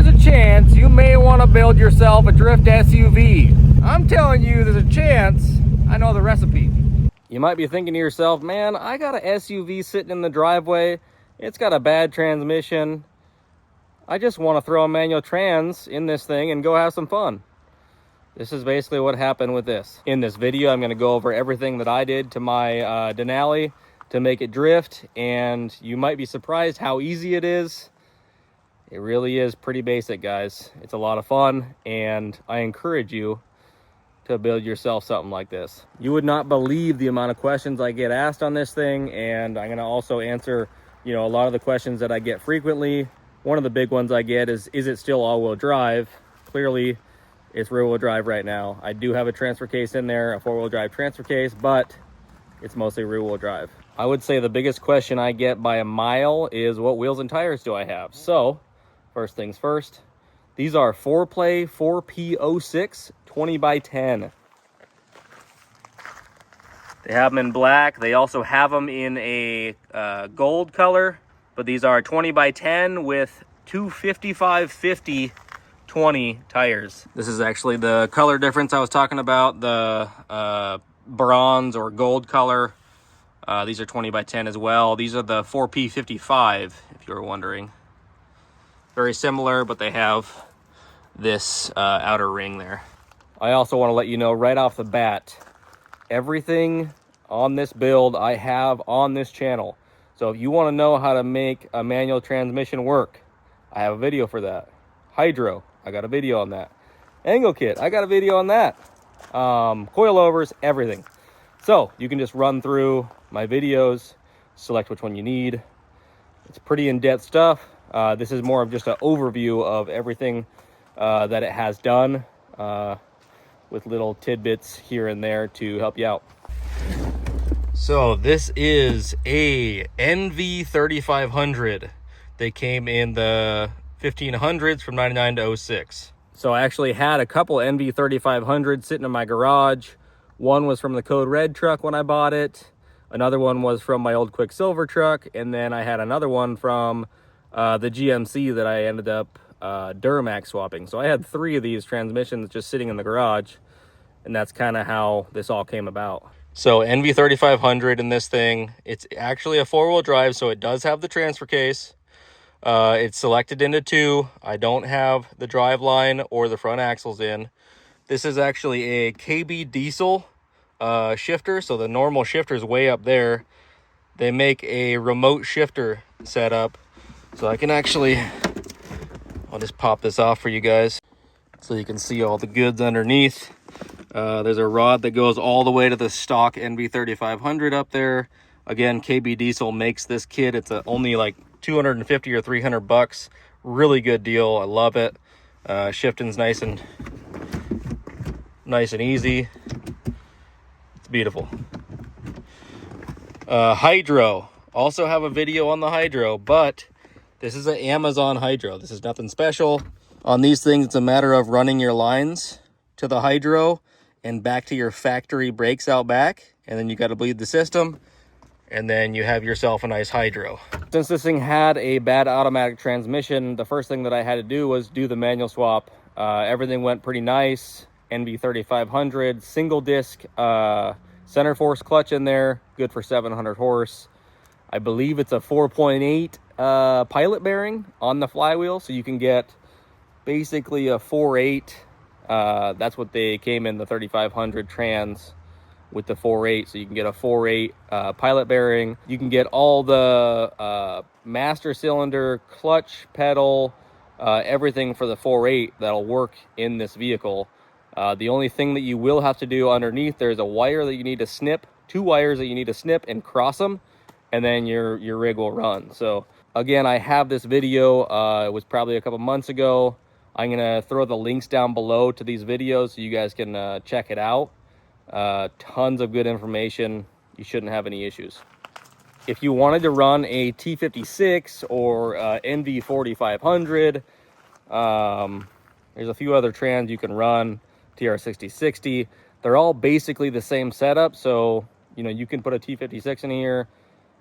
there's a chance you may want to build yourself a drift SUV. I'm telling you, there's a chance I know the recipe. You might be thinking to yourself, man, I got an SUV sitting in the driveway. It's got a bad transmission. I just want to throw a manual trans in this thing and go have some fun. This is basically what happened with this. In this video, I'm going to go over everything that I did to my Denali to make it drift, and you might be surprised how easy it is. It really is pretty basic, guys. It's a lot of fun, and I encourage you to build yourself something like this. You would not believe the amount of questions I get asked on this thing, and I'm going to also answer, a lot of the questions that I get frequently. One of the big ones I get is it still all-wheel drive? Clearly, it's rear-wheel drive right now. I do have a transfer case in there, a four-wheel drive transfer case, but it's mostly rear-wheel drive. I would say the biggest question I get by a mile is what wheels and tires do I have? So, first things first, these are 4Play 4P06 20x10. They have them in black. They also have them in a gold color, but these are 20x10 with 255/50 20 tires. This is actually the color difference I was talking about, the bronze or gold color. These are 20x10 as well. These are the 4P55, if you were wondering. Very similar, but they have this outer ring there. I also want to let you know right off the bat, everything on this build I have on this channel. So if you want to know how to make a manual transmission work, I have a video for that. Hydro, I got a video on that. Angle kit, I got a video on that. Coilovers, everything. So you can just run through my videos, select which one you need. It's pretty in-depth stuff. This is more of just an overview of everything that it has done, with little tidbits here and there to help you out. So this is a NV3500. They came in the 1500s from 99 to 06. So I actually had a couple NV3500s sitting in my garage. One was from the Code Red truck when I bought it. Another one was from my old Quicksilver truck. And then I had another one from the GMC that I ended up Duramax swapping. So I had 3 of these transmissions just sitting in the garage. And that's kind of how this all came about. So NV3500 in this thing, it's actually a 4-wheel drive, so it does have the transfer case. It's selected into 2. I don't have the driveline or the front axles in. This is actually a KB diesel shifter, so the normal shifter is way up there. They make a remote shifter setup, so I can actually, I'll just pop this off for you guys so you can see all the goods underneath. There's a rod that goes all the way to the stock NV3500 up there. Again, KB Diesel makes this kit. It's only like 250 or 300 bucks. Really good deal. I love it. Shifting's nice and easy. It's beautiful. Hydro. Also have a video on the Hydro, but this is an Amazon Hydro. This is nothing special. On these things, it's a matter of running your lines to the Hydro and back to your factory brakes out back, and then you got to bleed the system, and then you have yourself a nice Hydro. Since this thing had a bad automatic transmission, the first thing that I had to do was do the manual swap. Everything went pretty nice. NV3500, single disc center force clutch in there, good for 700 horse. I believe it's a 4.8 pilot bearing on the flywheel, so you can get basically a 4.8. That's what they came in the 3500 trans with the 4.8. So you can get a 4.8 pilot bearing. You can get all the master cylinder, clutch, pedal, everything for the 4.8 that'll work in this vehicle. The only thing that you will have to do underneath, there's a wire that you need to snip, 2 wires that you need to snip and cross them, and then your rig will run. So again, I have this video. It was probably a couple months ago. I'm going to throw the links down below to these videos so you guys can check it out. Tons of good information. You shouldn't have any issues. If you wanted to run a T56 or NV4500, there's a few other trans you can run, TR6060. They're all basically the same setup, so you can put a T56 in here,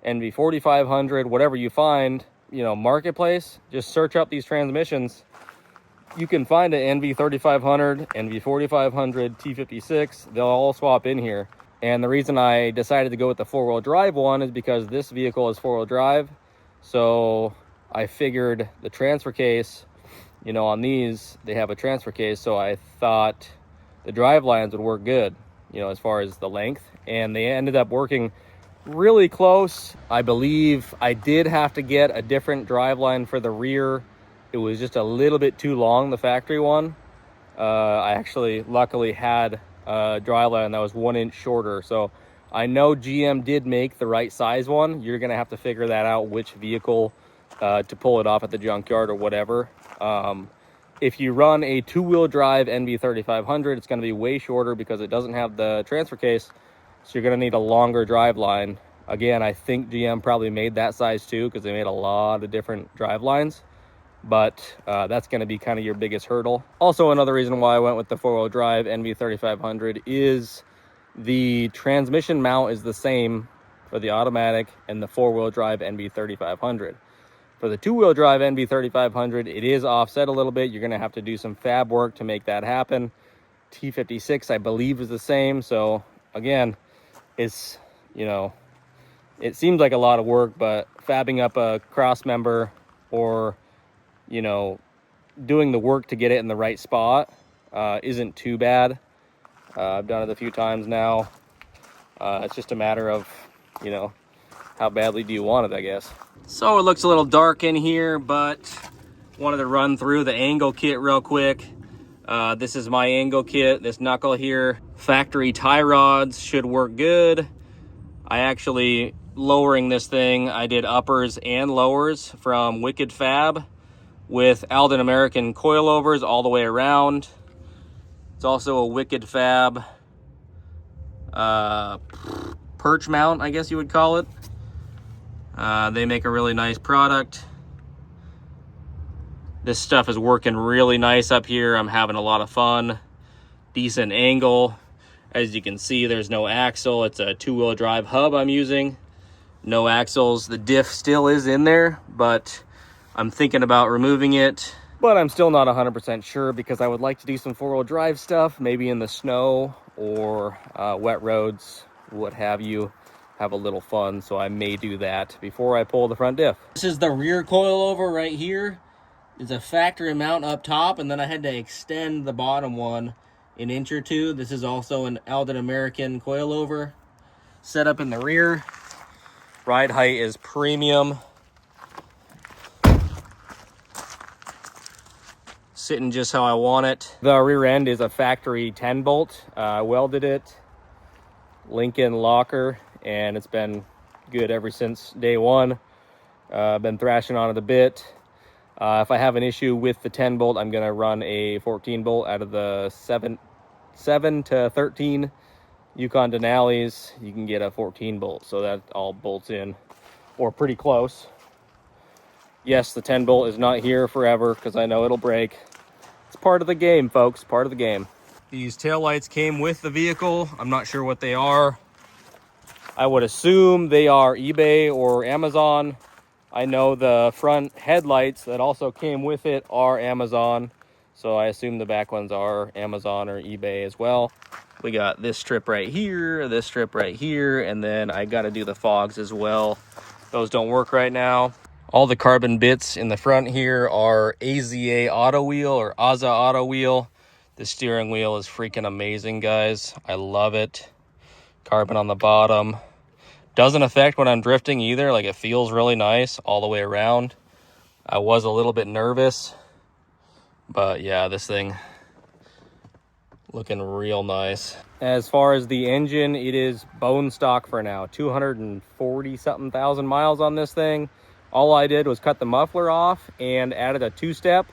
NV4500, whatever you find, marketplace. Just search up these transmissions you can find an NV3500, NV4500, T56. They'll all swap in here. And the reason I decided to go with the four-wheel drive one is because this vehicle is four-wheel drive. So I figured the transfer case, you know, on these, they have a transfer case. So I thought the drive lines would work good, you know, as far as the length. And they ended up working really close. I believe I did have to get a different drive line for the rear. It was just a little bit too long, the factory one. I actually luckily had a drive line that was 1 inch shorter. So I know GM did make the right size one. You're gonna have to figure that out, which vehicle to pull it off at the junkyard or whatever. If you run a two-wheel drive NV3500, it's gonna be way shorter because it doesn't have the transfer case. So you're gonna need a longer drive line. Again, I think GM probably made that size too because they made a lot of different drive lines. But that's going to be kind of your biggest hurdle. Also, another reason why I went with the four-wheel drive NV3500 is the transmission mount is the same for the automatic and the four-wheel drive NV3500. For the two-wheel drive NV3500, it is offset a little bit. You're going to have to do some fab work to make that happen. T56, I believe, is the same. So again, it's, you know, it seems like a lot of work, but fabbing up a cross member or, you know, doing the work to get it in the right spot isn't too bad. I've done it a few times now. It's just a matter of, you know, how badly do you want it, I guess. So it looks a little dark in here, but wanted to run through the angle kit real quick. This is my angle kit. This knuckle here, factory tie rods should work good. I actually, lowering this thing, I did uppers and lowers from Wicked Fab with Alden American coilovers all the way around. It's also a Wicked Fab perch mount, I guess you would call it. They make a really nice product. This stuff is working really nice up here. I'm having a lot of fun. Decent angle. As you can see, there's no axle. It's a two-wheel drive hub I'm using. No axles. The diff still is in there, but I'm thinking about removing it, but I'm still not 100% sure because I would like to do some four-wheel drive stuff, maybe in the snow or wet roads, what have you, have a little fun. So I may do that before I pull the front diff. This is the rear coilover right here. It's a factory mount up top, and then I had to extend the bottom one an inch or two. This is also an Alden American coilover set up in the rear. Ride height is premium. Sitting just how I want it. The rear end is a factory 10 bolt. I welded it, Lincoln locker, and it's been good ever since day one. Been thrashing on it a bit. If I have an issue with the 10 bolt, I'm gonna run a 14 bolt out of the 7 to 13 Yukon Denali's. You can get a 14 bolt, so that all bolts in, or pretty close. Yes, the 10 bolt is not here forever because I know it'll break. It's part of the game, folks, part of the game. These taillights came with the vehicle. I'm not sure what they are. I would assume they are eBay or Amazon. I know the front headlights that also came with it are Amazon. So I assume the back ones are Amazon or eBay as well. We got this strip right here, this strip right here, and then I got to do the fogs as well. Those don't work right now. All the carbon bits in the front here are AZA auto wheel or AZA auto wheel. The steering wheel is freaking amazing, guys. I love it. Carbon on the bottom. Doesn't affect when I'm drifting either. Like, it feels really nice all the way around. I was a little bit nervous, but yeah, this thing looking real nice. As far as the engine, it is bone stock for now. 240 something thousand miles on this thing. All I did was cut the muffler off and added a two-step,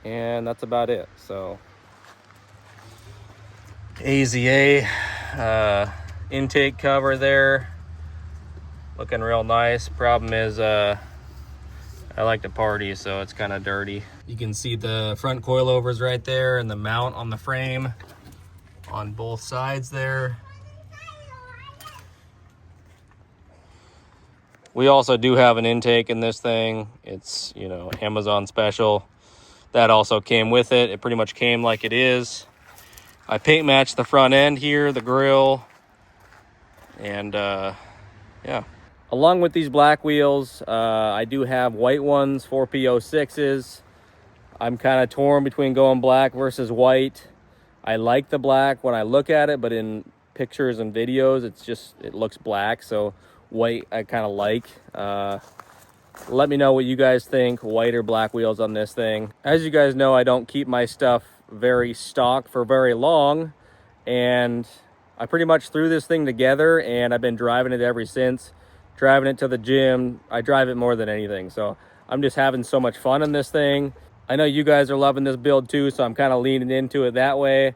and that's about it. So AZA intake cover there, looking real nice. Problem is I like to party, so it's kind of dirty. You can see the front coilovers right there and the mount on the frame on both sides there. We also do have an intake in this thing. It's, you know, Amazon special. That also came with it. It pretty much came like it is. I paint matched the front end here, the grill, and yeah. Along with these black wheels, I do have white ones, 4P06s. I'm kind of torn between going black versus white. I like the black when I look at it, but in pictures and videos, it looks black. So white I kind of like. Let me know what you guys think, white or black wheels on this thing. As you guys know, I don't keep my stuff very stock for very long, and I pretty much threw this thing together and I've been driving it ever since. Driving it to the gym. I drive it more than anything, so I'm just having so much fun in this thing. I know you guys are loving this build too, so I'm kind of leaning into it that way.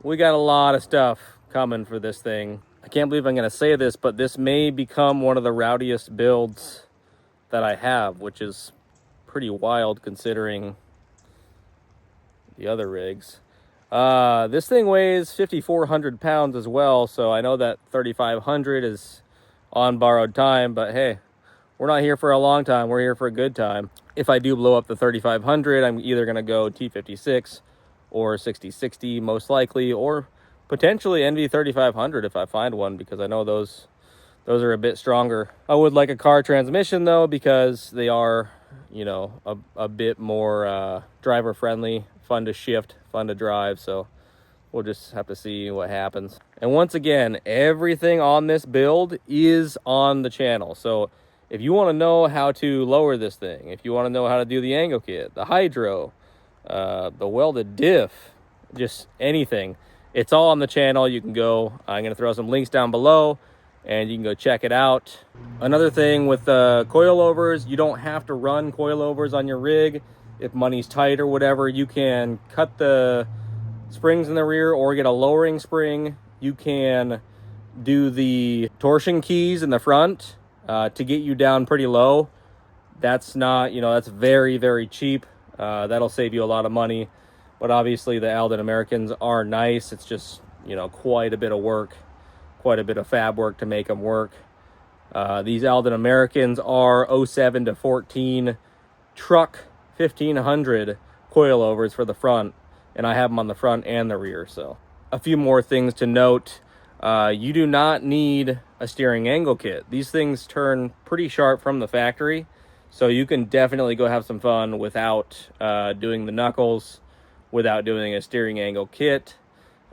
We got a lot of stuff coming for this thing. I can't believe I'm going to say this, but this may become one of the rowdiest builds that I have, which is pretty wild considering the other rigs. This thing weighs 5,400 pounds as well, so I know that 3,500 is on borrowed time, but hey, we're not here for a long time, we're here for a good time. If I do blow up the 3,500, I'm either going to go T56 or 6060 most likely, or potentially NV 3,500 if I find one, because I know those are a bit stronger. I would like a car transmission though, because they are, you know, a bit more driver friendly, fun to shift, fun to drive. So we'll just have to see what happens. And once again, everything on this build is on the channel. So if you want to know how to lower this thing, if you want to know how to do the angle kit, the hydro, the welded diff, just anything, it's all on the channel. You can go, I'm going to throw some links down below and you can go check it out. Another thing with coilovers, you don't have to run coilovers on your rig. If money's tight or whatever, you can cut the springs in the rear or get a lowering spring. You can do the torsion keys in the front to get you down pretty low. That's not, you know, that's very, very cheap. That'll save you a lot of money. But obviously the Welded Americans are nice. It's just, you know, quite a bit of work, quite a bit of fab work to make them work. These Welded Americans are 07 to 14 truck 1500 coilovers for the front, and I have them on the front and the rear. So a few more things to note. You do not need a steering angle kit. These things turn pretty sharp from the factory, so you can definitely go have some fun without doing the knuckles, without doing a steering angle kit.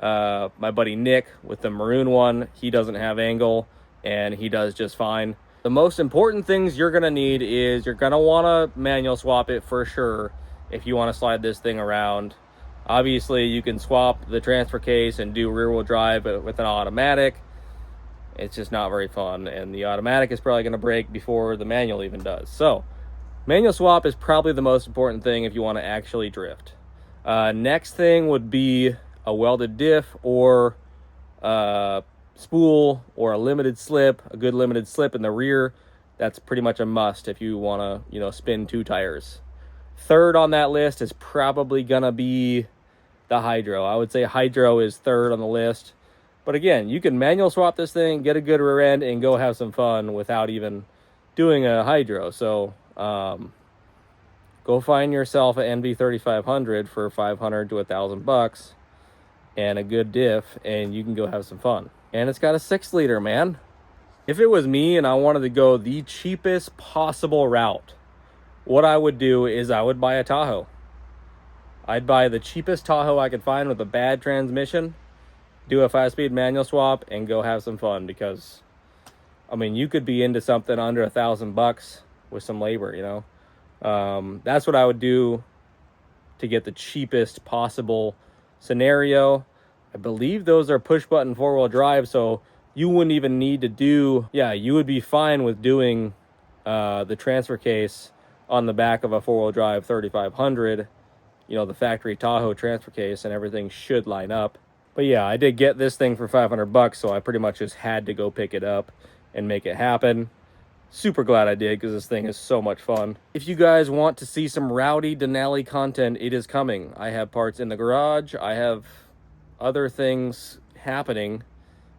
My buddy Nick with the maroon one, he doesn't have angle and he does just fine. The most important things you're gonna need is you're gonna wanna manual swap it for sure if you wanna slide this thing around. Obviously you can swap the transfer case and do rear wheel drive with an automatic. It's just not very fun, and the automatic is probably gonna break before the manual even does. So manual swap is probably the most important thing if you wanna actually drift. Next thing would be a welded diff or spool or a limited slip, a good limited slip in the rear. That's pretty much a must if you want to, you know, spin two tires. Third on that list is probably gonna be the hydro. I would say hydro is third on the list, but again, you can manual swap this thing, get a good rear end, and go have some fun without even doing a hydro. So go find yourself an NV 3500 for 500 to $1,000 and a good diff, and you can go have some fun. And it's got a 6-liter, man. If it was me and I wanted to go the cheapest possible route, what I would do is I would buy a Tahoe. I'd buy the cheapest Tahoe I could find with a bad transmission, do a 5-speed manual swap, and go have some fun, because I mean, you could be into something under $1,000 with some labor, you know. That's what I would do to get the cheapest possible scenario. I believe those are push button 4-wheel drive, so you wouldn't even need to do, yeah, you would be fine with doing the transfer case on the back of a 4-wheel drive 3500, you know, the factory Tahoe transfer case, and everything should line up. But yeah, I did get this thing for $500, so I pretty much just had to go pick it up and make it happen. Super glad I did, because this thing is so much fun. If you guys want to see some rowdy Denali content, it is coming. I have parts in the garage, I have other things happening,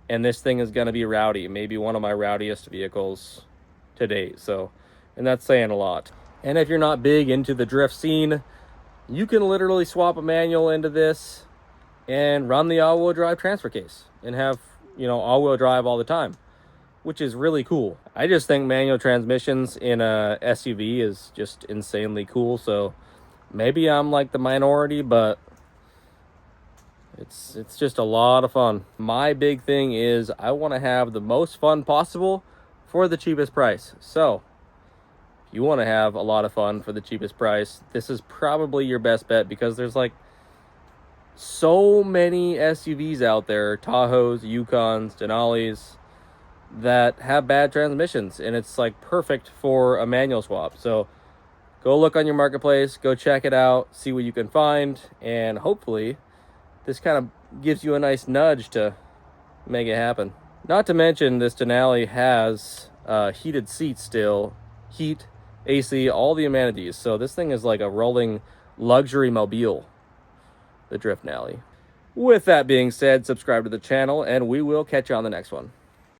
and this thing is going to be rowdy. Maybe one of my rowdiest vehicles to date. So, and that's saying a lot. And if you're not big into the drift scene, you can literally swap a manual into this and run the all-wheel drive transfer case and have, you know, all-wheel drive all the time, which is really cool. I just think manual transmissions in a SUV is just insanely cool. So maybe I'm like the minority, but it's just a lot of fun. My big thing is I want to have the most fun possible for the cheapest price. So if you want to have a lot of fun for the cheapest price, this is probably your best bet, because there's like so many SUVs out there, Tahoes, Yukons, Denali's, that have bad transmissions, and it's like perfect for a manual swap. So go look on your marketplace, go check it out, see what you can find, and hopefully this kind of gives you a nice nudge to make it happen. Not to mention, this Denali has heated seats still, heat, AC, all the amenities. So this thing is like a rolling luxury mobile, the Drift Nally. With that being said, subscribe to the channel, and we will catch you on the next one.